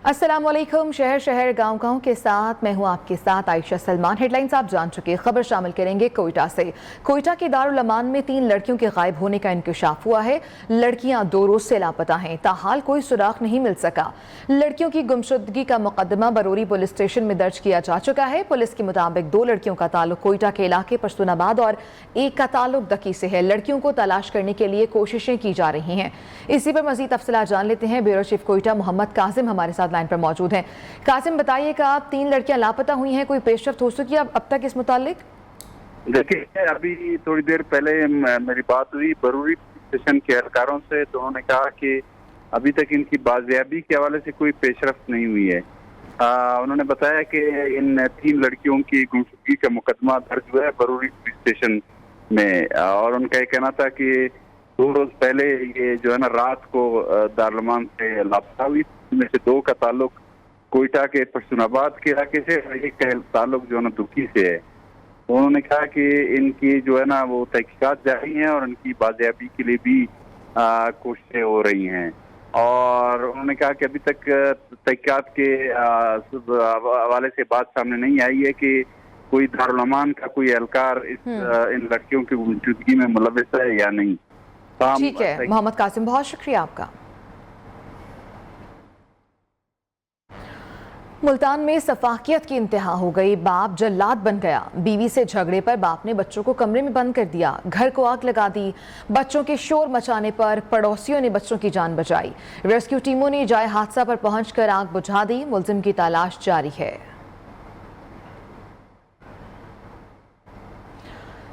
अस्सलाम वालेकुम। शहर शहर गांव गांव के साथ मैं हूं आपके साथ आयशा सलमान। हेडलाइंस आप जान चुके। खबर शामिल करेंगे कोयटा से। कोयटा के दारुल अमान में 3 लड़कियों के गायब होने का इंकशाफ हुआ है। लड़कियां 2 रोज से लापता हैं, ताहाल कोई सुराग नहीं मिल सका। लड़कियों की गुमशुदगी का मुकदमा बरूरी पुलिस स्टेशन में दर्ज किया जा चुका है। पुलिस के मुताबिक 2 लड़कियों का ताल्लुक कोयटा के इलाके पश्तूनाबाद और एक का ताल्लुक दकी से है। लड़कियों को तलाश करने के लिए कोशिशें की जा रही हैं। इसी पर मजीद तफसीलात जान लेते हैं। ब्यूरो चीफ कोयटा मोहम्मद कासिम हमारे साथ लाइन पर मौजूद हैं। कासिम, बताइएगा, आप 3 लड़कियां लापता हुई हैं, कोई पेशरफ्त हो चुकी है अब तक इस मुतालिक? देखिए, अभी थोड़ी देर पहले मेरी बात हुई बरूरी स्टेशन के एहलकारों से, तो उन्होंने कहा कि अभी तक इनकी बाजियाबी के हवाले से कोई पेशरफ्त नहीं हुई है। उन्होंने बताया कि इन 3 लड़कियों की गुमशुदगी का मुकदमा दर्ज हुआ है बरूरी पुलिस स्टेशन में, और उनका ये कहना था कि 2 रोज पहले ये जो है ना रात को दारुल-अमान से लापता हुई, इनमें से 2 का ताल्लुक कोयटा के पश्तूनाबाद के इलाके से और एक का ताल्लुक जो है ना दुकी से है। तो उन्होंने कहा कि इनकी जो है ना वो तहकीकात जारी हैं और इनकी बाजियाबी के लिए भी कोशिशें हो रही हैं। और उन्होंने कहा कि अभी तक तहकीकात के हवाले से बात सामने नहीं आई है कि कोई दारुल-अमान का कोई एहलकार इन लड़कियों की गुमशुदगी में मुलव्वस है या नहीं। ठीक है मोहम्मद कासिम, बहुत शुक्रिया आपका। मुल्तान में सफाकियत की इंतहा हो गई। बाप जल्लाद बन गया। बीवी से झगड़े पर बाप ने बच्चों को कमरे में बंद कर दिया, घर को आग लगा दी। बच्चों के शोर मचाने पर पड़ोसियों ने बच्चों की जान बचाई। रेस्क्यू टीमों ने जाए हादसा पर पहुंचकर आग बुझा दी। मुलजिम की तलाश जारी है।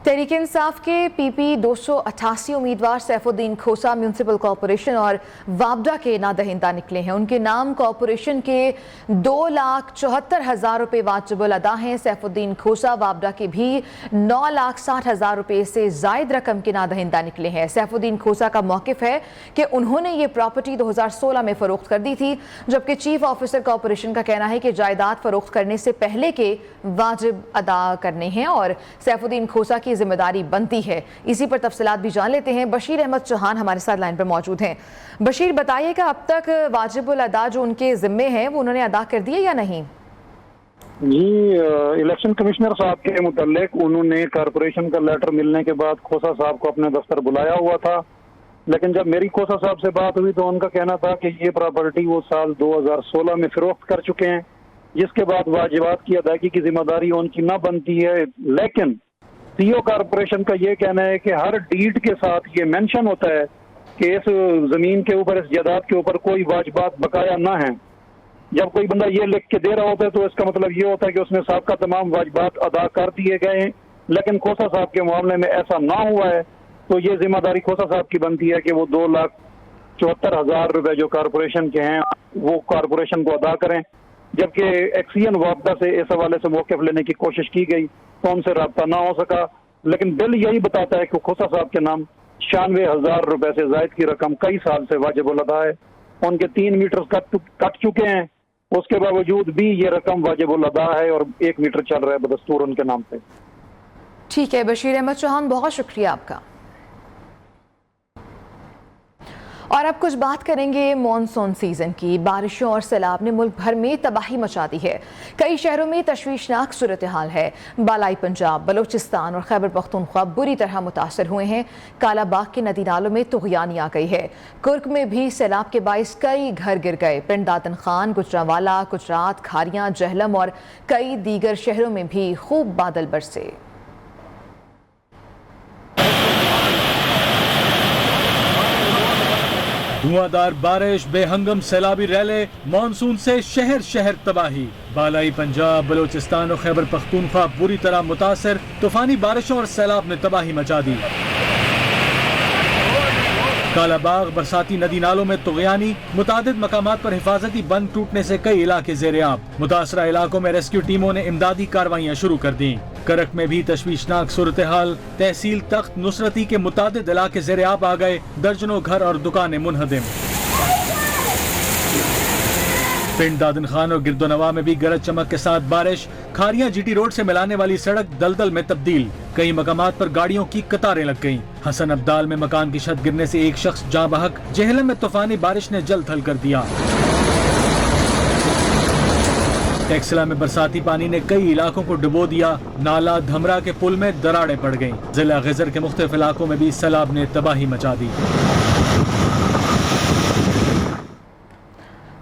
तहरीक इंसाफ के पीपी 288 उम्मीदवार सैफुद्दीन खोसा म्यूनसिपल कॉरपोरेशन और वापडा के नादहिंदा निकले हैं। उनके नाम कॉरपोरेशन के 2,74,000 रुपये वाजिबुल अदा हैं। सैफुद्दीन खोसा वापडा के भी 9,60,000 रुपये से जायद रकम के नादहिंदा निकले हैं। सैफुद्दीन खोसा का मौकिफ है कि उन्होंने ये प्रॉपर्टी 2016 में फरोख्त कर दी थी, जबकि चीफ ऑफिसर कॉरपोरेशन का कहना है कि जायदाद फरोख्त करने से पहले के वाजिब अदा करने हैं और सैफुद्दीन खोसा की जिम्मेदारी बनती है। इसी पर तफसीलात भी जान लेते हैं। बशीर अहमद चौहान हमारे साथ लाइन पर मौजूद हैं। बशीर, बताइएगा, अब तक वाजिबुल अदा जो उनके जिम्मे हैं वो उन्होंने अदा कर दिए या नहीं? जी, इलेक्शन कमिश्नर साहब के मुतालिक उन्होंने कारपोरेशन का लेटर मिलने के बाद खोसा साहब को अपने दफ्तर बुलाया हुआ था, लेकिन जब मेरी खोसा साहब से बात हुई तो उनका कहना था कि ये प्रॉपर्टी वो साल 2016 में फरोख्त कर चुके हैं, जिसके बाद वाजिबात की अदायगी की जिम्मेदारी उनकी न बनती है। लेकिन सीओ कारपोरेशन का ये कहना है कि हर डीड के साथ ये मेंशन होता है कि इस जमीन के ऊपर, इस जायदाद के ऊपर कोई वाजिबात बकाया ना है। जब कोई बंदा ये लिख के दे रहा होता है तो इसका मतलब ये होता है कि उसने साहब का तमाम वाजिबात अदा कर दिए गए हैं, लेकिन खोसा साहब के मामले में ऐसा ना हुआ है, तो ये जिम्मेदारी खोसा साहब की बनती है कि वो 2,74,000 रुपए जो कारपोरेशन के हैं वो कारपोरेशन को अदा करें। जबकि एक्सीएन वापडा से इस हवाले से मौक़िफ़ लेने की कोशिश की गई तो उनसे रब्ता ना हो सका, लेकिन बिल यही बताता है कि खोसा साहब के नाम 96,000 रुपए से जायद की रकम कई साल से वाजिबुल अदा है। उनके 3 मीटर कट चुके हैं, उसके बावजूद भी ये रकम वाजिबुल अदा है और 1 मीटर चल रहा है बदस्तूर उनके नाम पे। ठीक है बशीर अहमद चौहान, बहुत शुक्रिया आपका। और अब कुछ बात करेंगे मॉनसून सीजन की। बारिशों और सैलाब ने मुल्क भर में तबाही मचा दी है। कई शहरों में तशवीशनाक सूरत हाल है। बालाई पंजाब, बलोचिस्तान और खैबर पख्तूनख्वा बुरी तरह मुतासर हुए हैं। कालाबाग के नदी नालों में तुग़यानी आ गई है। कुर्क में भी सैलाब के बाइस कई घर गिर गए। पिंड दातन खान, गुजरावाला, गुजरात, खारियां, जहलम और कई दीगर शहरों में भी खूब बादल बरसे। धुआंधार बारिश, बेहंगम सैलाबी रैले, मानसून से शहर शहर तबाही। बालाई पंजाब, बलोचिस्तान और खैबर पख्तूनख्वा बुरी तरह मुतासर। तूफानी बारिशों और सैलाब ने तबाही मचा दी। कालाबाग, बरसाती नदी नालों में तुग़यानी, मुतादिद मकामात पर हिफाजती बंद टूटने से कई इलाके ज़ेर-ए-आब। मुतासरा इलाकों में रेस्क्यू टीमों ने इमदादी कार्रवाइयां शुरू कर दी। करक में भी तशवीशनाक सूरत हाल। तहसील तख्त नुसरती के मुतादिद इलाके ज़ेर-ए-आब आ गए। दर्जनों घर और दुकानें मुनहदिम। पिंड दादन खान और गिरदोनवा में भी गरज चमक के साथ बारिश। खारियां जीटी रोड से मिलाने वाली सड़क दलदल में तब्दील। कई मकामात पर गाड़ियों की कतारें लग गईं। हसन अब्दाल में मकान की छत गिरने से एक शख्स जाँ बहक। जहलम में तूफानी बारिश ने जल थल कर दिया। टेक्सला में बरसाती पानी ने कई इलाकों को डुबो दिया। नाला धमरा के पुल में दरारें पड़ गईं। जिला गिजर के मुख्तलिफ इलाकों में भी सैलाब ने तबाही मचा दी।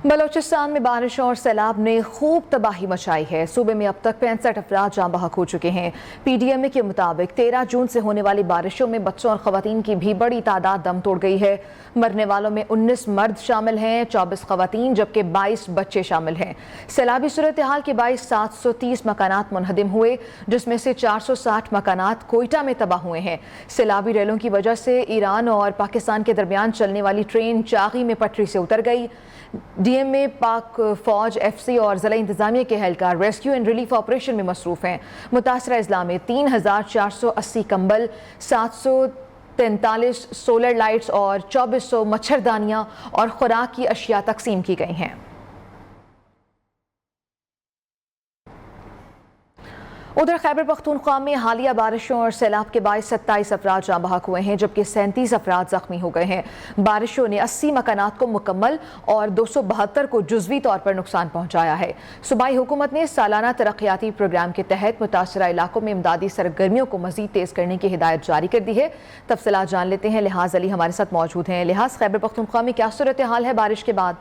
बलोचिस्तान में बारिश और सैलाब ने खूब तबाही मचाई है। सूबे में अब तक 65 अफराद जाँ बहक हो चुके हैं। PDMA के मुताबिक 13 जून से होने वाली बारिशों में बच्चों और खवातीन की भी बड़ी तादाद दम तोड़ गई है। मरने वालों में 19 मर्द शामिल हैं, 24 खवातीन जबकि 22 बच्चे शामिल हैं। सैलाबी सूरत हाल के 730 मकानात मुनहदिम हुए, जिसमें से 460 मकानात कोयटा में तबाह हुए हैं। सैलाबी रेलों की वजह से ईरान और पाकिस्तान के दरमियान चलने वाली ट्रेन चागी में पटरी से उतर गई। DMA, पाक फौज, FC और जिला इंतजामिया के एहलकार रेस्क्यू एंड रिलीफ ऑपरेशन में मसरूफ हैं। मुतासरा अजला में 3480 कंबल, 743 सोलर लाइट्स और 2400 मच्छरदानियां और खुराक की अशिया तकसीम की गई हैं। उधर खैबर पख्तूनख्वा में हालिया बारिशों और सैलाब के बायस 27 अफराद जाँ बहक हुए हैं, जबकि 37 अफराद जख्मी हो गए हैं। बारिशों ने 80 मकानात को मुकम्मल और 272 को जुज़वी तौर पर नुकसान पहुँचाया है। सूबाई हुकूमत ने सालाना तरक्याती प्रोग्राम के तहत मुतासरा इलाकों में इमदादी सरगर्मियों को मज़ीद तेज़ करने की हिदायत जारी कर दी है। तफसीलात जान लेते हैं। लिहाज अली हमारे साथ मौजूद हैं। लिहाज, खैबर पख्तूनख्वा में क्या सूरत हाल है बारिश के बाद?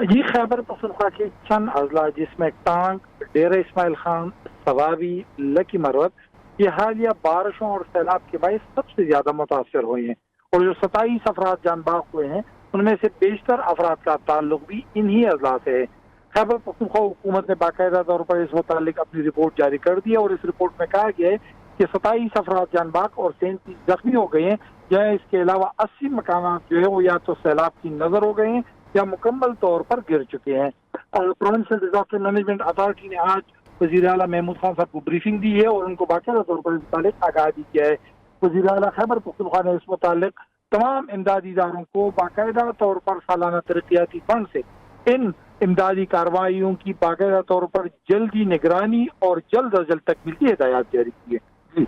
जी, खैबर पख्तूनख्वा के चंद अजला जिसमें टांग, डेरा इस्माइल खान, सवाबी, लकी मरवत, ये हालिया बारिशों और सैलाब के बायस सबसे ज्यादा मुतासर हुए हैं और जो 27 अफराद जान बहक हुए हैं उनमें से बेशतर अफराद का ताल्लुक भी इन्हीं अजला से है। खैबर पख्तूनख्वा हुकूमत ने बाकायदा तौर पर इस मुतालिक अपनी रिपोर्ट जारी कर दी है और इस रिपोर्ट में कहा गया है कि 27 अफराद जान बहक और 37 जख्मी हो गए हैं। जहाँ इसके अलावा 80 मकानात जो है वो या तो सैलाब की नजर हो गए हैं या मुकम्मल तौर पर गिर चुके हैं। प्रोविंशियल डिजास्टर मैनेजमेंट अथॉरिटी ने आज वज़ीर आला महमूद खान साहब को ब्रीफिंग दी है और उनको बाकायदा तौर पर इस मुतालिक आगाह भी किया है। वज़ीर आला खैबर पख्तूनख्वा ने इस मुतालिक तमाम इमदादी इदारों को बाकायदा तौर पर सालाना तरक्याती फंड से इन इमदादी कार्रवाइयों की बाकायदा तौर पर जल्दी निगरानी और जल्द अज जल्द तकमील की हिदायत जारी की है।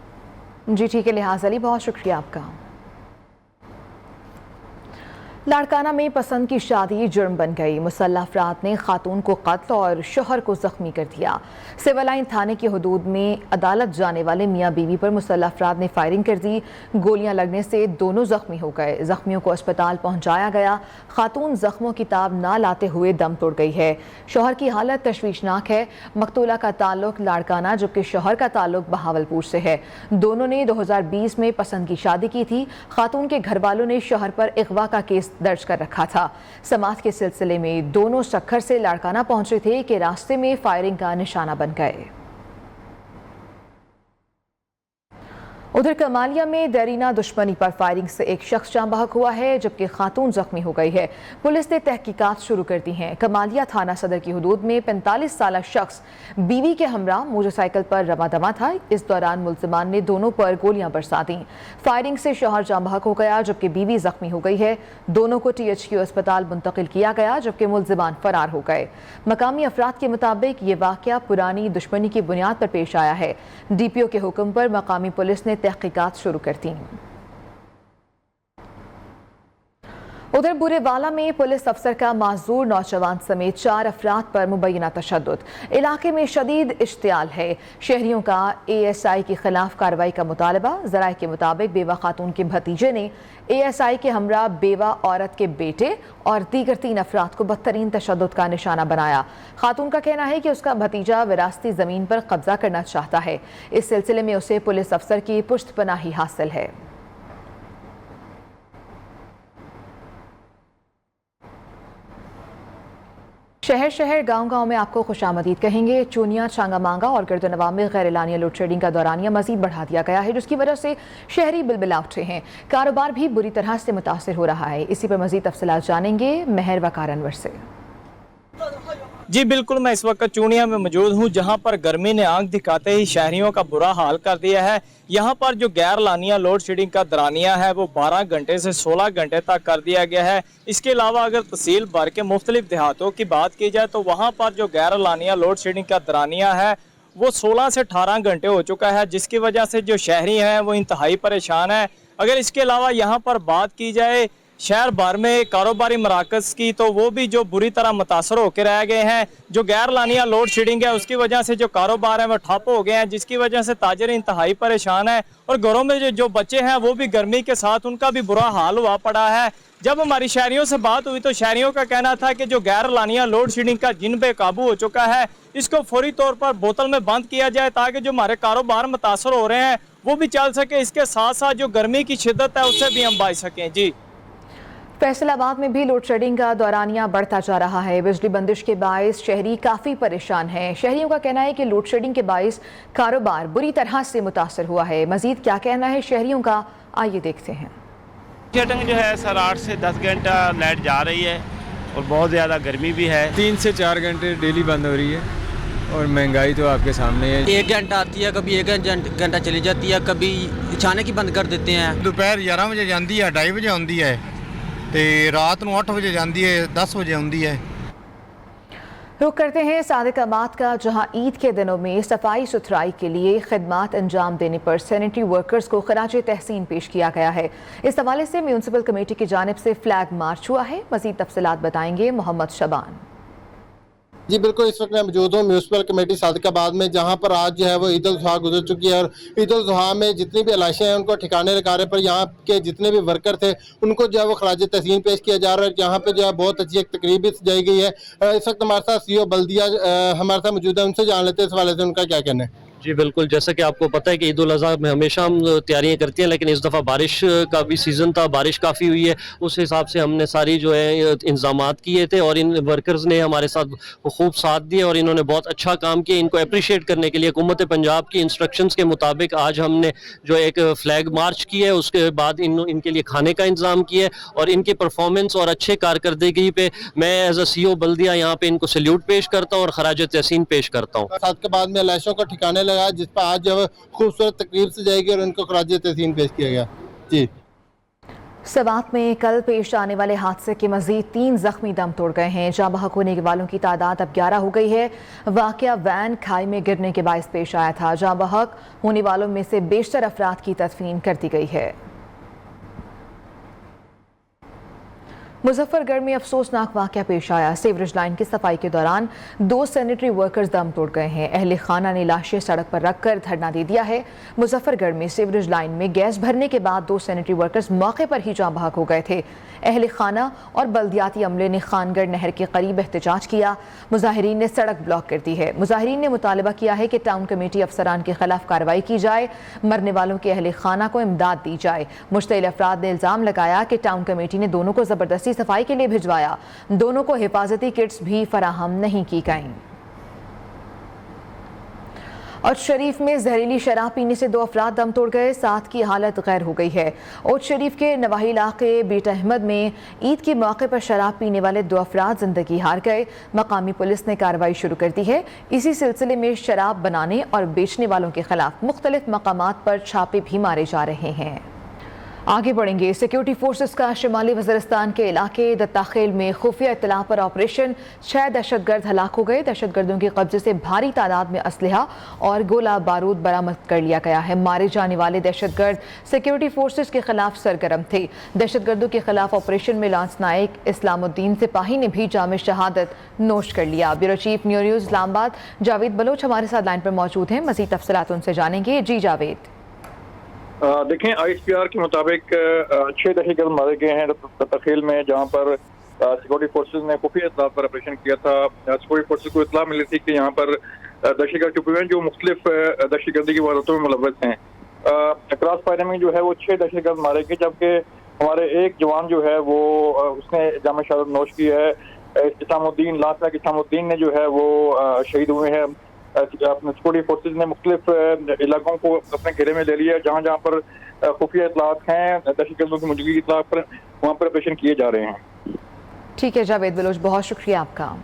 जी ठीक है लिहाज अली, बहुत शुक्रिया आपका। लाड़काना में पसंद की शादी जुर्म बन गई। मुसल्लह अफराद ने खातून को कत्ल और शोहर को जख्मी कर दिया। सिविल लाइन थाने की हदूद में अदालत जाने वाले मियाँ बीवी पर मुसल्लह अफराद ने फायरिंग कर दी। गोलियां लगने से दोनों जख्मी हो गए। जख्मियों को अस्पताल पहुंचाया गया। खातून जख्मों की ताब ना लाते हुए दम तोड़ गई है। शोहर की हालत तशवीशनाक है। मकतूला का ताल्लुक लाड़काना जबकि शोहर का ताल्लुक बहावलपुर से है। दोनों ने 2020 में पसंद की शादी की थी। खातून के घर वालों ने शोहर पर अगवा का केस दर्ज कर रखा था। समाअत के सिलसिले में दोनों सक्खर से लाड़काना पहुंचे थे कि रास्ते में फायरिंग का निशाना बन गए। उधर कमालिया में देरीना दुश्मनी पर फायरिंग से एक शख्स जाँ बहक हुआ है जबकि खातून जख्मी हो गई है। पुलिस ने तहकीकात शुरू कर दी हैं। कमालिया थाना सदर की हदूद में 45 साल शख्स बीवी के हमरा मोटरसाइकिल पर रवा दवा था। इस दौरान मुल्जिमान ने दोनों पर गोलियां बरसा दी। फायरिंग से शौहर जाँ बहक हो गया जबकि बीवी जख्मी हो गई है। दोनों को THQ अस्पताल मुंतकिल किया गया जबकि मुल्जिमान फरार हो गए। मकामी अफराद के मुताबिक ये वाकया पुरानी दुश्मनी की बुनियाद पर पेश आया है। DPO के हुक्म पर मकामी पुलिस ने तहकीकात शुरू कर दी। उधर बुरेवाला में पुलिस अफसर का माजूर नौजवान समेत 4 अफराद पर मुबैना तशद्दुद। इलाके में शदीद इश्तियाल है। शहरियों का ASI के खिलाफ कार्रवाई का मुतालबा। ज़राए के मुताबिक बेवा खातून के भतीजे ने ASI के हमरा बेवा औरत के बेटे और दीगर 3 अफराद को बदतरीन तशद्दुद का निशाना बनाया। खातून का कहना है कि उसका भतीजा विरासती ज़मीन पर कब्जा करना चाहता है। इस सिलसिले में उसे पुलिस अफसर की पुश्तपनाही हासिल है। शहर शहर गांव गांव में आपको खुशामदीद कहेंगे। चूनिया, चांगा मांगा और गर्दनवा में गैर एलानिया लोड शेडिंग का दौरानिया मजीद बढ़ा दिया गया है जिसकी वजह से शहरी बिलबिला उठे हैं। कारोबार भी बुरी तरह से मुतासिर हो रहा है। इसी पर मजीद तफसीलात जानेंगे महर वकार अनवर से। जी बिल्कुल, मैं इस वक्त चूनिया में मौजूद हूँ जहाँ पर गर्मी ने आंख दिखाते ही शहरियों का बुरा हाल कर दिया है। यहाँ पर जो गैर लानिया लोड शेडिंग का दरानिया है वो 12 घंटे से 16 घंटे तक कर दिया गया है। इसके अलावा अगर तहसील भर के मुख्तलिफ देहातों की बात की जाए तो वहाँ पर जो गैर लानिया लोड शेडिंग का दरानिया है वो 16 से 18 घंटे हो चुका है, जिसकी वजह से जो शहरी हैं वो इंतहाई परेशान है। अगर इसके अलावा यहाँ पर बात की जाए शहर भर में कारोबारी मराकज़ की, तो वो भी जो बुरी तरह मुतासर होकर रह गए हैं। जो गैर लानिया लोड शेडिंग है उसकी वजह से जो कारोबार हैं वो ठप हो गए हैं, जिसकी वजह से ताजर इंतहाई परेशान है और घरों में जो बच्चे हैं वो भी गर्मी के साथ उनका भी बुरा हाल हुआ पड़ा है। जब हमारी शहरियों से बात हुई तो शहरियों का कहना था कि जो गैर लानिया लोड शेडिंग का जिन बेकाबू हो चुका है, इसको फौरी तौर पर बोतल में बंद किया जाए ताकि जो हमारे कारोबार मुतासर हो रहे हैं वो भी चल सके। इसके साथ साथ जो गर्मी की शिद्दत है उससे भी हम बच सकें। जी, फैसलाबाद में भी लोड शेडिंग का दौरानिया बढ़ता जा रहा है। बिजली बंदिश के बायस शहरी काफ़ी परेशान हैं। शहरियों का कहना है कि लोड शेडिंग के बायस कारोबार बुरी तरह से मुतासर हुआ है। मजीद क्या कहना है शहरियों का, आइए देखते हैं। शेडिंग जो है सर 8 से 10 घंटा लाइट जा रही है और बहुत ज़्यादा गर्मी भी है। 3 से 4 घंटे डेली बंद हो रही है और महंगाई तो आपके सामने है। 1 घंटा आती है, कभी 1 घंटा चली जाती है, कभी अचानक ही बंद कर देते हैं। दोपहर 11 वजे जाती है, 2:30 बजे आती है, तो रात को 8 बजे जाती है, 10 बजे आती है। रुक करते हैं सादिकाबाद का, जहां ईद के दिनों में सफाई सुथराई के लिए खिदमात अंजाम देने पर सैनिटरी वर्कर्स को खराज तहसीन पेश किया गया है। इस हवाले से म्यूनसिपल कमेटी की जानिब से फ्लैग मार्च हुआ है। मजीद तफसीलात बताएंगे मोहम्मद शबान। जी बिल्कुल, इस वक्त मैं मौजूद हूँ म्यूनसिपल कमेटी सादिकाबाद में, जहाँ पर आज जो है वो ईद उल जुहा गुजर चुकी है और ईद उल जुहा में जितनी भी अलाइशें हैं उनको ठिकाने लगाने पर यहाँ के जितने भी वर्कर थे उनको जो है वो खराज तहसीन पेश किया जा रहा है। यहाँ पे जो है बहुत अच्छी एक तकरीब भी सजाई गई है। इस वक्त हमारे साथ सीओ बल्दिया हमारे साथ मौजूद है, उनसे जान लेते हैं इस हवाले से उनका क्या कहना है। जी बिल्कुल, जैसा कि आपको पता है कि ईद उल अज़हा में हमेशा हम तैयारियां करते हैं, लेकिन इस दफ़ा बारिश का भी सीज़न था, बारिश काफ़ी हुई है। उस हिसाब से हमने सारी जो है इंतज़ामात किए थे और इन वर्कर्स ने हमारे साथ खूब साथ दिए और इन्होंने बहुत अच्छा काम किया। इनको अप्रिशिएट करने के लिए हुकूमत पंजाब की इंस्ट्रक्शंस के मुताबिक आज हमने जो एक फ्लैग मार्च की है, उसके बाद इनके लिए खाने का इंतज़ाम किया है और इनकी परफॉर्मेंस और अच्छे कारकर्दगी पे मैं एज अ CO बल्दिया यहाँ पे इनको सैल्यूट पेश करता हूँ और खराज तहसीन पेश करता हूँ। साथ के बाद में अलाइशों का ठिकाने जिस पर आज जब खूबसूरत तकरीब से जाएगी और उनको खराज तहसीन पेश किया गया। जी, सवात में कल पेश आने वाले हादसे के मजीद 3 जख्मी दम तोड़ गए हैं। जाँ बहक होने वालों की तादाद अब 11 हो गई है। वाकया वैन खाई में गिरने के बायस पेश आया था। जाँ बहक होने वालों में से बेशतर अफराद की तदफीन कर दी गई है। मुजफ्फरगढ़ में अफसोसनाक वाक़या पेश आया। सीवरेज लाइन की सफाई के दौरान 2 सैनिटरी वर्कर्स दम तोड़ गए हैं। अहले खाना ने लाशें सड़क पर रखकर धरना दे दिया है। मुजफ्फरगढ़ में सीवरेज लाइन में गैस भरने के बाद 2 सैनिटरी वर्कर्स मौके पर ही जाँ बहक हो गए थे। अहले खाना और बल्दियाती अमले ने खानगढ़ नहर के करीब एहतजाज किया। मुजाहिरीन ने सड़क ब्लॉक कर दी है। मुजाहिरीन ने मुतालबा किया है कि टाउन कमेटी अफसरान के खिलाफ कार्रवाई की जाए, मरने वालों के अहले खाना को इमदाद दी जाए। मुश्तइल अफराद ने इल्ज़ाम लगाया कि टाउन कमेटी ने दोनों को ज़बरदस्ती सफाई के लिए भिजवाया। दोनों को हिफाजती किट्स भी फराहम नहीं की गईं। और शरीफ में जहरीली शराब पीने से 2 अफराद दम तोड़ गए, 7 की हालत गैर हो गई है। और शरीफ के नवाही इलाके बीट अहमद में ईद के मौके पर शराब पीने वाले 2 अफराद जिंदगी हार गए। मकामी पुलिस ने कार्रवाई शुरू कर दी है। इसी सिलसिले में शराब बनाने और बेचने वालों के खिलाफ मुख्तलिफ मकामात पर छापे भी मारे जा रहे हैं। आगे बढ़ेंगे। सिक्योरिटी फोर्सेस का शिमाली वज़ीरिस्तान के इलाके दत्ताखेल में खुफिया इत्तला पर ऑपरेशन, 6 दहशतगर्द हलाक हो गए। दहशतगर्दों के कब्जे से भारी तादाद में असलहा और गोला बारूद बरामद कर लिया गया है। मारे जाने वाले दहशतगर्द सिक्योरिटी फोर्सेस के खिलाफ सरगर्म थे। दहशतगर्दों के खिलाफ ऑपरेशन में लांस नायक इस्लामुद्दीन सिपाही ने भी जाम शहादत नोश कर लिया। Bureau chief news Islamabad Javed Baloch हमारे साथ लाइन पर मौजूद हैं। मज़ीद तफसीलात उनसे जानेंगे। जी जावेद। देखें, ISPR के मुताबिक 6 दहशतगर्द मारे गए हैं दत्ताखेल में, जहाँ पर सिक्योरिटी फोर्सेज ने खुफिया इत्तला पर ऑपरेशन किया था। सिक्योरिटी फोर्सेज को इत्तला मिली थी कि यहाँ पर दहशतगर्द छुपे हुए हैं जो मुख्तलिफ दहशतगर्दी की वारदातों में मुलव्वस हैं। क्रॉस फायरिंग में जो है वो 6 दहशतगर्द मारे गए, जबकि हमारे एक जवान जो है वो उसने जाम शहादत नोश की है। इस्लामुद्दीन लांस इस्लामुद्दीन ने जो है वो शहीद हुए हैं। अपने सिक्योरिटी फोर्सेज ने मुख्तलिफ इलाकों को अपने घेरे में ले लिया, जहाँ जहाँ पर खुफिया इत्तलात हैं दहशतगर्दों की मौजूदगी की इत्तला पर, वहाँ पर ऑपरेशन किए जा रहे हैं। ठीक है जावेद बलोच, बहुत शुक्रिया आपका।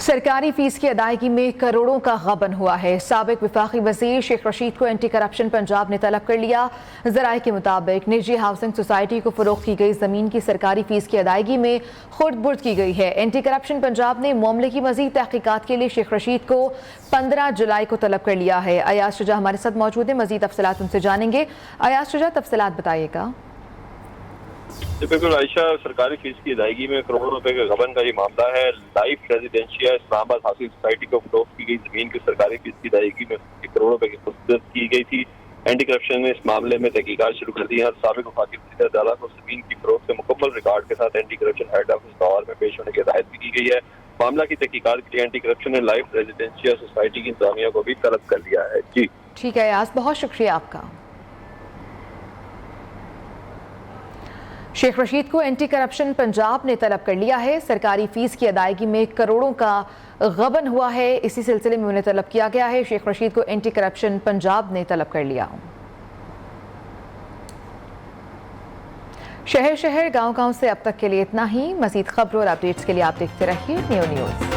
सरकारी फीस की अदायगी में करोड़ों का गबन हुआ है। साबिक वफाकी वजीर शेख रशीद को एंटी करप्शन पंजाब ने तलब कर लिया। ज़राए के मुताबिक निजी हाउसिंग सोसाइटी को फरोख्त की गई ज़मीन की सरकारी फीस की अदायगी में खुर्द बुर्द की गई है। एंटी करप्शन पंजाब ने मामले की मज़ीद तहकीकात के लिए शेख रशीद को 15 जुलाई को तलब कर लिया है। अयाज शुजा हमारे साथ मौजूद है, मज़ीद तफसीलात उनसे जानेंगे। अयाज शुजा, तफसीलात बताइएगा। बिल्कुल आयशा, सरकारी फीस की अदायगी में करोड़ों रुपए के गबन का ये मामला है। Life residencia Islamabad housing society को फरोख्त की गई जमीन की सरकारी फीस की अदायगी में करोड़ों रुपए की खुर्द की गई थी। एंटी करप्शन ने इस मामले में तहकीकात शुरू कर दी है और साबिक वफाकी वज़ीर अदालत को जमीन की फरोख्त के मुकम्मल रिकॉर्ड के साथ anti corruption head office Lahore में पेश होने की हिदायत भी की गई है। मामला की तहकीकात के लिए एंटी करप्शन ने लाइफ रेजिडेंशिया सोसाइटी की इंतजामिया को भी तलब कर लिया है। जी ठीक है यास, बहुत शुक्रिया आपका। शेख रशीद को एंटी करप्शन पंजाब ने तलब कर लिया है। सरकारी फीस की अदायगी में करोड़ों का गबन हुआ है, इसी सिलसिले में उन्हें तलब किया गया है। शेख रशीद को एंटी करप्शन पंजाब ने तलब कर लिया। शहर शहर गांव गांव से अब तक के लिए इतना ही। मज़ीद खबरों और अपडेट्स के लिए आप देखते रहिए न्यू न्यूज़।